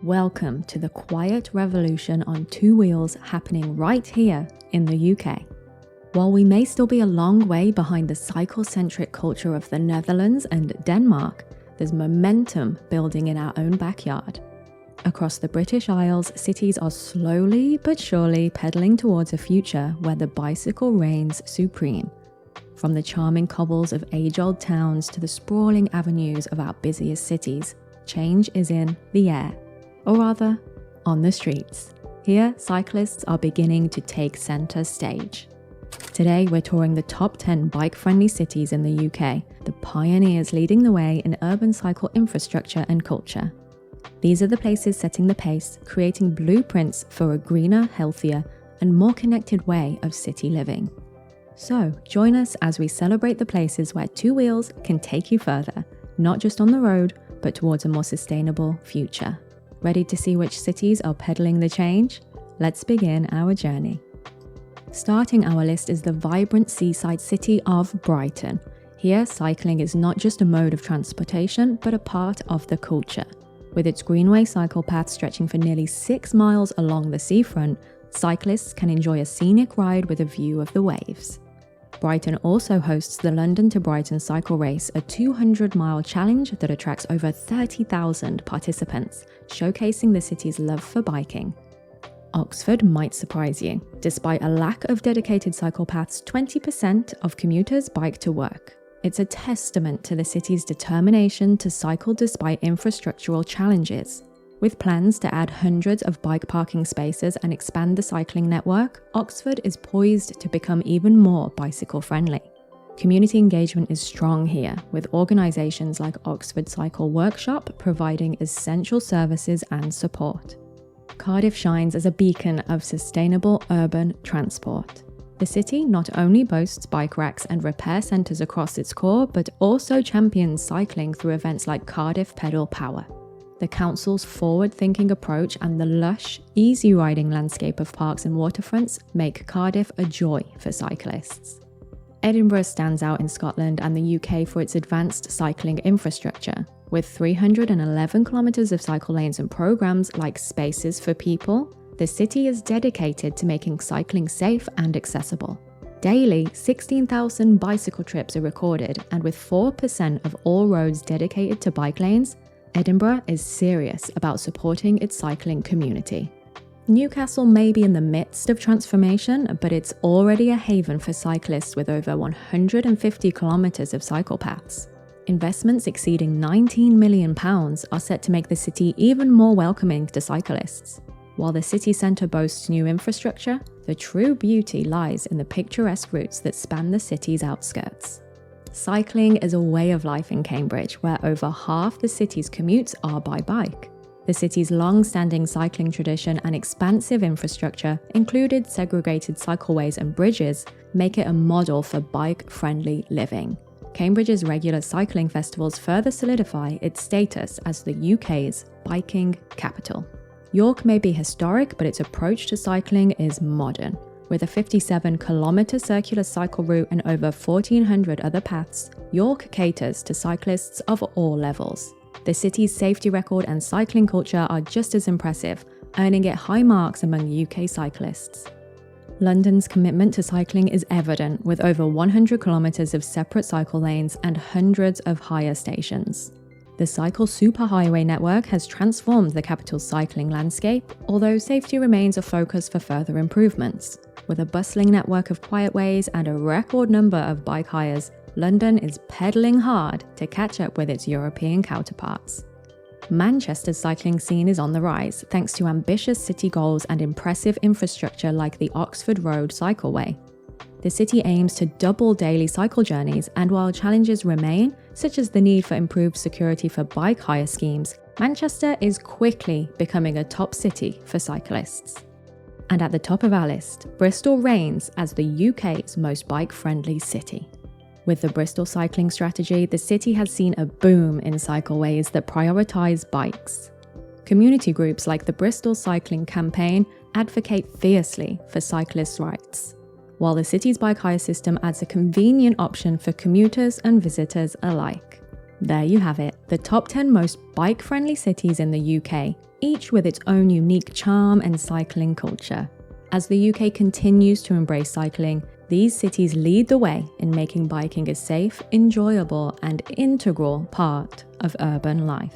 Welcome to the quiet revolution on two wheels happening right here in the UK. While we may still be a long way behind the cycle-centric culture of the Netherlands and Denmark, there's momentum building in our own backyard. Across the British Isles, cities are slowly but surely pedaling towards a future where the bicycle reigns supreme. From the charming cobbles of age-old towns to the sprawling avenues of our busiest cities, change is in the air. Or rather, on the streets. Here, cyclists are beginning to take centre stage. Today, we're touring the top 10 bike-friendly cities in the UK, the pioneers leading the way in urban cycle infrastructure and culture. These are the places setting the pace, creating blueprints for a greener, healthier, and more connected way of city living. So, join us as we celebrate the places where two wheels can take you further, not just on the road, but towards a more sustainable future. Ready to see which cities are peddling the change? Let's begin our journey. Starting our list is the vibrant seaside city of Brighton. Here, cycling is not just a mode of transportation, but a part of the culture. With its greenway cycle path stretching for nearly 6 miles along the seafront, cyclists can enjoy a scenic ride with a view of the waves. Brighton also hosts the London to Brighton cycle race, a 200-mile challenge that attracts over 30,000 participants, showcasing the city's love for biking. Oxford might surprise you. Despite a lack of dedicated cycle paths, 20% of commuters bike to work. It's a testament to the city's determination to cycle despite infrastructural challenges. With plans to add hundreds of bike parking spaces and expand the cycling network, Oxford is poised to become even more bicycle-friendly. Community engagement is strong here, with organisations like Oxford Cycle Workshop providing essential services and support. Cardiff shines as a beacon of sustainable urban transport. The city not only boasts bike racks and repair centres across its core, but also champions cycling through events like Cardiff Pedal Power. The council's forward-thinking approach and the lush, easy-riding landscape of parks and waterfronts make Cardiff a joy for cyclists. Edinburgh stands out in Scotland and the UK for its advanced cycling infrastructure. With 311 kilometres of cycle lanes and programmes like Spaces for People, the city is dedicated to making cycling safe and accessible. Daily, 16,000 bicycle trips are recorded, and with 4% of all roads dedicated to bike lanes, Edinburgh is serious about supporting its cycling community. Newcastle may be in the midst of transformation, but it's already a haven for cyclists with over 150 kilometres of cycle paths. Investments exceeding £19 million are set to make the city even more welcoming to cyclists. While the city centre boasts new infrastructure, the true beauty lies in the picturesque routes that span the city's outskirts. Cycling is a way of life in Cambridge, where over half the city's commutes are by bike. The city's long-standing cycling tradition and expansive infrastructure, included segregated cycleways and bridges, make it a model for bike-friendly living. Cambridge's regular cycling festivals further solidify its status as the UK's biking capital. York may be historic, but its approach to cycling is modern. With a 57-kilometre circular cycle route and over 1,400 other paths, York caters to cyclists of all levels. The city's safety record and cycling culture are just as impressive, earning it high marks among UK cyclists. London's commitment to cycling is evident, with over 100 kilometres of separate cycle lanes and hundreds of hire stations. The cycle superhighway network has transformed the capital's cycling landscape, although safety remains a focus for further improvements. With a bustling network of quiet ways and a record number of bike hires, London is pedalling hard to catch up with its European counterparts. Manchester's cycling scene is on the rise, thanks to ambitious city goals and impressive infrastructure like the Oxford Road Cycleway. The city aims to double daily cycle journeys, and while challenges remain, such as the need for improved security for bike hire schemes, Manchester is quickly becoming a top city for cyclists. And at the top of our list, Bristol reigns as the UK's most bike-friendly city. With the Bristol cycling strategy, the city has seen a boom in cycleways that prioritise bikes. Community groups like the Bristol Cycling Campaign advocate fiercely for cyclists' rights, while the city's bike hire system adds a convenient option for commuters and visitors alike. There you have it, the top 10 most bike-friendly cities in the UK, each with its own unique charm and cycling culture. As the UK continues to embrace cycling, these cities lead the way in making biking a safe, enjoyable, and integral part of urban life.